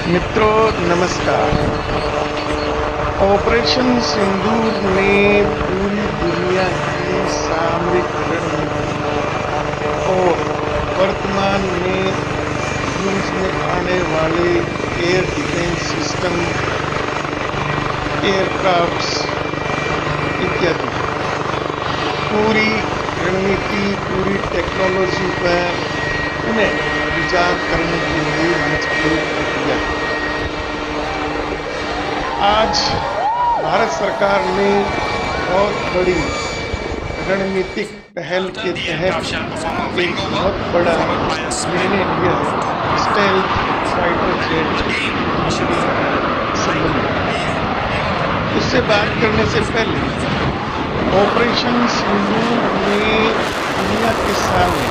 मित्रों नमस्कार। ऑपरेशन सिंदूर ने पूरी दुनिया की सामरिक रणनीति और वर्तमान में यूज में आने वाले एयर डिफेंस सिस्टम, एयरक्राफ्ट्स इत्यादि पूरी रणनीति, पूरी टेक्नोलॉजी पर उन्हें विचार करने के लिए मजबूर कर दिया। आज भारत सरकार ने बहुत बड़ी रणनीतिक पहल के तहत एक बहुत बड़ा निर्णय लिया है स्टेल्थ फाइटर जेट संबंधी। उससे बात करने से पहले ऑपरेशन सिंदूर में दुनिया के सामने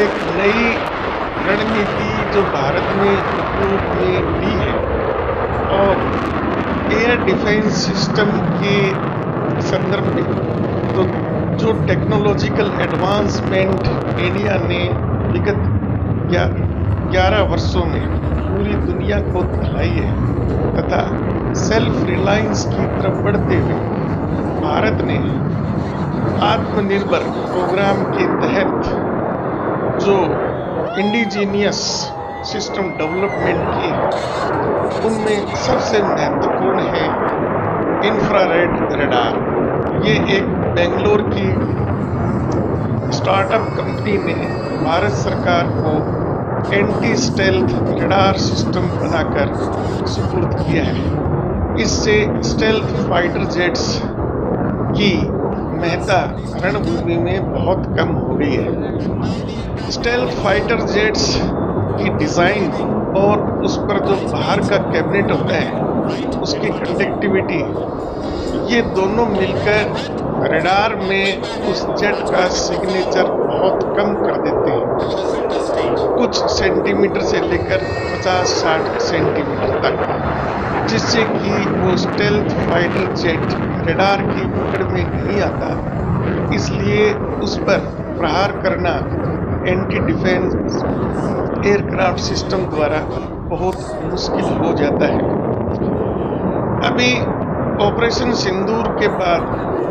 एक नई रणनीति जो भारत ने उपयोग में ली है और एयर डिफेंस सिस्टम के संदर्भ में तो जो टेक्नोलॉजिकल एडवांसमेंट इंडिया ने विगत 11 वर्षों में पूरी दुनिया को दिलाई है तथा सेल्फ रिलायंस की तरफ बढ़ते हुए भारत ने आत्मनिर्भर प्रोग्राम के तहत जो इंडिजीनियस सिस्टम डेवलपमेंट की उनमें सबसे महत्वपूर्ण है इंफ्रारेड रडार। ये एक बेंगलोर की स्टार्टअप कंपनी ने भारत सरकार को एंटी स्टेल्थ रडार सिस्टम बनाकर सुपुर्द किया है। इससे स्टेल्थ फाइटर जेट्स की महत्ता रणभूमि में बहुत कम हो गई है। स्टेल्थ फाइटर जेट्स की डिज़ाइन और उस पर जो बाहर का कैबिनेट होता है, उसकी कंडक्टिविटी, ये दोनों मिलकर रडार में उस जेट का सिग्नेचर बहुत कम कर देते हैं, कुछ सेंटीमीटर से लेकर 50-60 सेंटीमीटर तक, जिससे कि वो स्टेल्थ फाइटर जेट रडार की पकड़ में नहीं आता। इसलिए उस पर प्रहार करना एंटी डिफेंस एयरक्राफ्ट सिस्टम द्वारा बहुत मुश्किल हो जाता है। अभी ऑपरेशन सिंदूर के बाद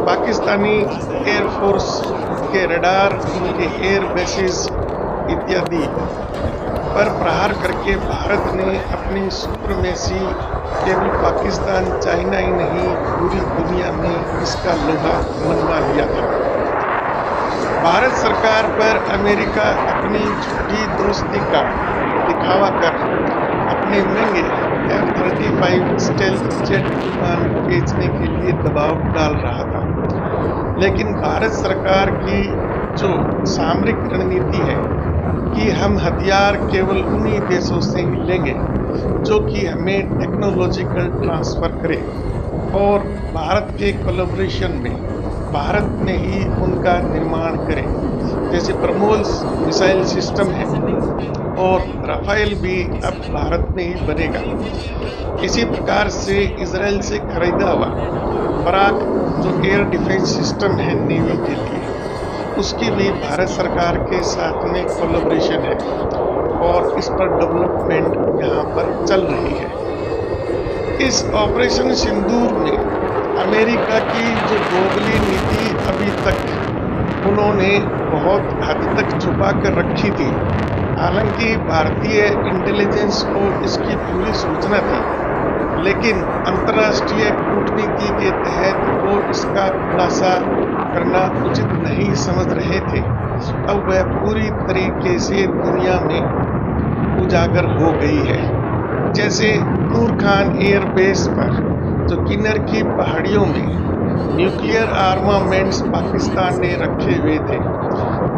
पाकिस्तानी एयरफोर्स के रडार, उनके एयर बेसिस इत्यादि पर प्रहार करके भारत ने अपनी सुप्रीमेसी केवल पाकिस्तान, चाइना ही नहीं पूरी दुनिया में इसका लोहा मनवा लिया था। भारत सरकार पर अमेरिका अपनी झूठी दोस्ती का दिखावा कर अपने महंगे F-35 स्टेल्थ जेट विमान बेचने के लिए दबाव डाल रहा था। लेकिन भारत सरकार की जो सामरिक रणनीति है कि हम हथियार केवल उन्हीं देशों से ही लेंगे जो कि हमें टेक्नोलॉजिकल ट्रांसफ़र करे और भारत के कोलैबोरेशन में भारत में ही उनका निर्माण करें। जैसे ब्रह्मोस मिसाइल सिस्टम है और राफेल भी अब भारत में ही बनेगा। इसी प्रकार से इजराइल से खरीदा हुआ बराक जो एयर डिफेंस सिस्टम है नेवी के लिए, उसकी भी भारत सरकार के साथ में कोलैबोरेशन है और इस पर डेवलपमेंट यहाँ पर चल रही है। इस ऑपरेशन सिंदूर में अमेरिका की जो दोगली नीति अभी तक उन्होंने बहुत हद तक छुपा कर रखी थी, हालांकि भारतीय इंटेलिजेंस को इसकी पूरी सूचना थी, लेकिन अंतर्राष्ट्रीय कूटनीति के तहत वो इसका खुलासा करना उचित नहीं समझ रहे थे। अब वह पूरी तरीके से दुनिया में उजागर हो गई है। जैसे नूर खान एयरबेस पर जो किन्नर की पहाड़ियों में न्यूक्लियर आर्मामेंट्स पाकिस्तान ने रखे हुए थे,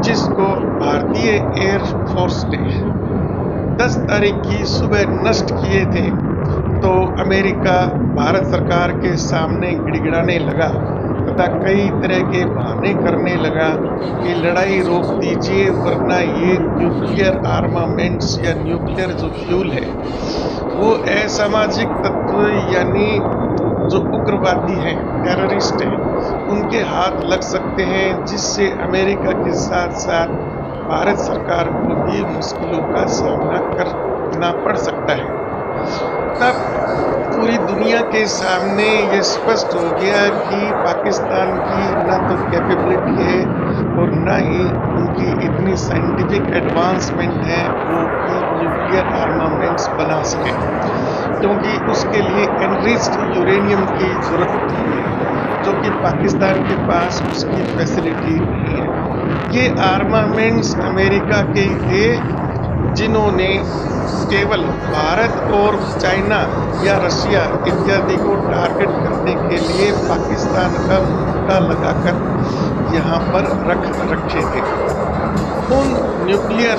जिसको भारतीय एयर फोर्स ने 10 तारीख की सुबह नष्ट किए थे, तो अमेरिका भारत सरकार के सामने गिड़गिड़ाने लगा तथा कई तरह के बहाने करने लगा कि लड़ाई रोक दीजिए वरना ये न्यूक्लियर आर्मामेंट्स या न्यूक्लियर जो फ्यूल है वो असामाजिक तत्व यानी जो उग्रवादी हैं, टेररिस्ट हैं, उनके हाथ लग सकते हैं, जिससे अमेरिका के साथ साथ भारत सरकार को भी मुश्किलों का सामना करना पड़ सकता है। के सामने ये स्पष्ट हो गया कि पाकिस्तान की ना तो कैपेबिलिटी है और ना ही उनकी इतनी साइंटिफिक एडवांसमेंट है वो कि न्यूक्लियर आर्मामेंट्स बना सके, क्योंकि उसके लिए एनरिच्ड यूरेनियम की जरूरत है, जो कि पाकिस्तान के पास उसकी फैसिलिटी नहीं है। ये आर्मामेंट्स अमेरिका के थे जिन्होंने केवल भारत और चाइना या रशिया इत्यादि को टारगेट करने के लिए पाकिस्तान का मुद्दा लगाकर यहाँ पर रखे थे। उन न्यूक्लियर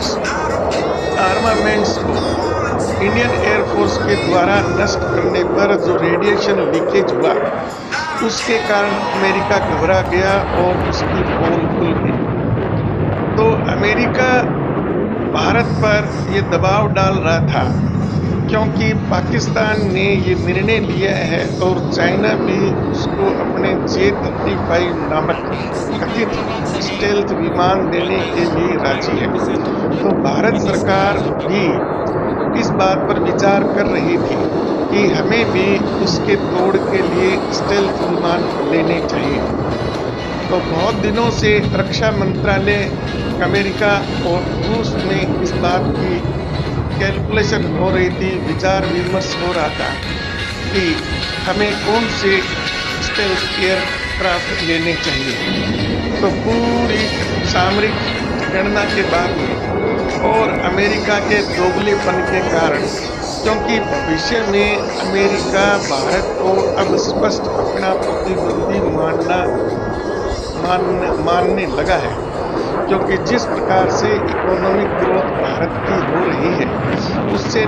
आर्मामेंट्स को इंडियन एयरफोर्स के द्वारा नष्ट करने पर जो रेडिएशन लीकेज हुआ उसके कारण अमेरिका घबरा गया और उसकी पोल खुल गई। तो अमेरिका भारत पर ये दबाव डाल रहा था क्योंकि पाकिस्तान ने ये निर्णय लिया है और चाइना भी उसको अपने J-35 नामक कथित स्टेल्थ विमान देने के लिए राजी है। तो भारत सरकार भी इस बात पर विचार कर रही थी कि हमें भी उसके तोड़ के लिए स्टेल्थ विमान लेने चाहिए। तो बहुत दिनों से रक्षा मंत्रालय अमेरिका और रूस में इस बात की कैलकुलेशन हो रही थी, विचार विमर्श हो रहा था कि हमें कौन से स्टेल्थ एयरक्राफ्ट लेने चाहिए। तो पूरी सामरिक गणना के बाद में और अमेरिका के दोगलेपन के कारण, क्योंकि भविष्य में अमेरिका भारत को अब स्पष्ट अपना प्रतिद्वंदी मानने लगा है, क्योंकि जिस प्रकार से इकोनॉमिक ग्रोथ भारत की हो रही है उससे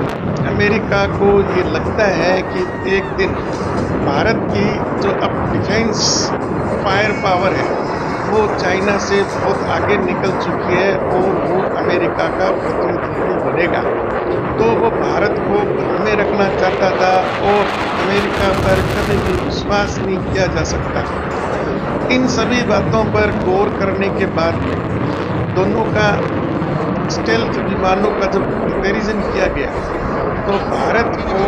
अमेरिका को ये लगता है कि एक दिन भारत की जो अब डिफेंस फायर पावर है वो चाइना से बहुत आगे निकल चुकी है और वो अमेरिका का प्रतिनिधित्व बनेगा। तो वो भारत को भ्रम में रखना चाहता था और अमेरिका पर कभी भी विश्वास नहीं किया जा सकता। इन सभी बातों पर गौर करने के बाद दोनों का स्टेल्थ विमानों का जब कंपैरिजन किया गया तो भारत को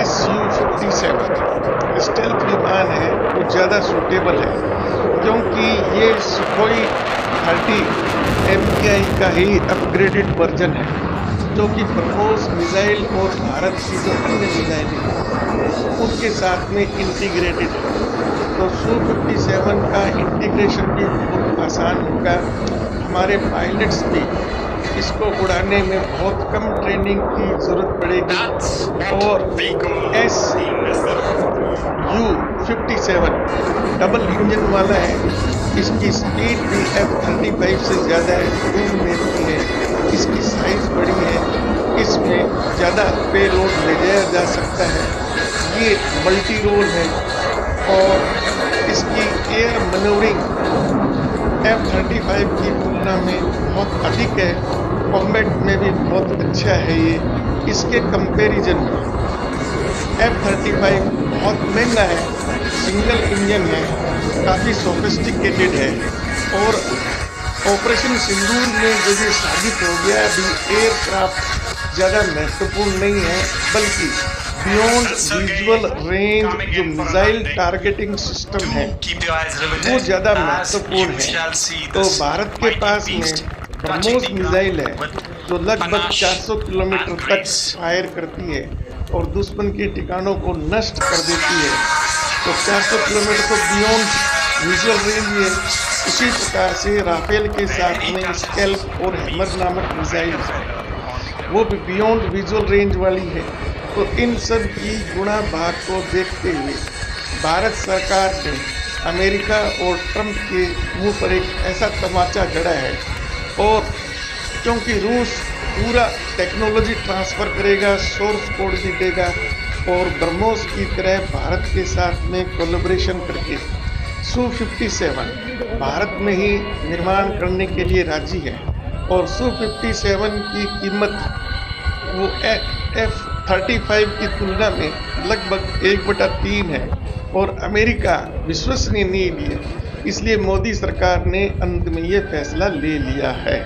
Su-57 स्टेल्थ विमान है वो ज़्यादा सूटेबल है, क्योंकि ये सुखोई 30 MKI का ही अपग्रेडेड वर्जन है, जो कि ब्रह्मोस मिसाइल और भारत की जो अन्य मिसाइल है उनके साथ में इंटीग्रेटेड है। तो Su-57 का इंटीग्रेशन भी बहुत आसान होगा। हमारे पायलट्स भी इसको उड़ाने में बहुत कम ट्रेनिंग की ज़रूरत पड़ेगी और Su-57 डबल इंजन वाला है, इसकी स्पीड भी F-35 से ज़्यादा धूम देती है, इसकी साइज़ बड़ी है, इसमें ज़्यादा पेलोड ले जाया जा सकता है, ये मल्टी रोल है और इसकी एयर मैन्यूवरिंग F-35 की तुलना में बहुत अधिक है, कॉम्बैट में भी बहुत अच्छा है। ये इसके कंपैरिजन में F-35 बहुत महंगा है, सिंगल इंजन है, काफ़ी सोफिस्टिकेटेड है और ऑपरेशन सिंदूर में जो ये साबित हो गया अभी एयरक्राफ्ट ज़्यादा महत्वपूर्ण नहीं है, बल्कि बियॉन्ड विजुअल रेंज जो मिसाइल टारगेटिंग सिस्टम है वो ज़्यादा महत्वपूर्ण है। तो भारत के पास में ब्रह्मोस मिसाइल है जो लगभग 400 किलोमीटर तक फायर करती है और दुश्मन के ठिकानों को नष्ट कर देती है। तो 400 किलोमीटर तो बियॉन्ड विजुअल रेंज है। इसी प्रकार से राफेल के साथ में स्कैल्प और हैमर नामक मिसाइल है, वो भी बियॉन्ड विजुअल रेंज वाली है। तो इन सब की गुणा भाग को देखते हुए भारत सरकार ने अमेरिका और ट्रंप के मुंह पर एक ऐसा तमाचा जड़ा है, और क्योंकि रूस पूरा टेक्नोलॉजी ट्रांसफ़र करेगा, सोर्स कोड भी देगा और ब्रह्मोस की तरह भारत के साथ में कोलैबोरेशन करके Su-57 भारत में ही निर्माण करने के लिए राजी है। और Su-57 की कीमत वो F-35 की तुलना में लगभग 1/3 है और अमेरिका विश्वसनीय नहीं है, इसलिए मोदी सरकार ने अंत में ये फैसला ले लिया है।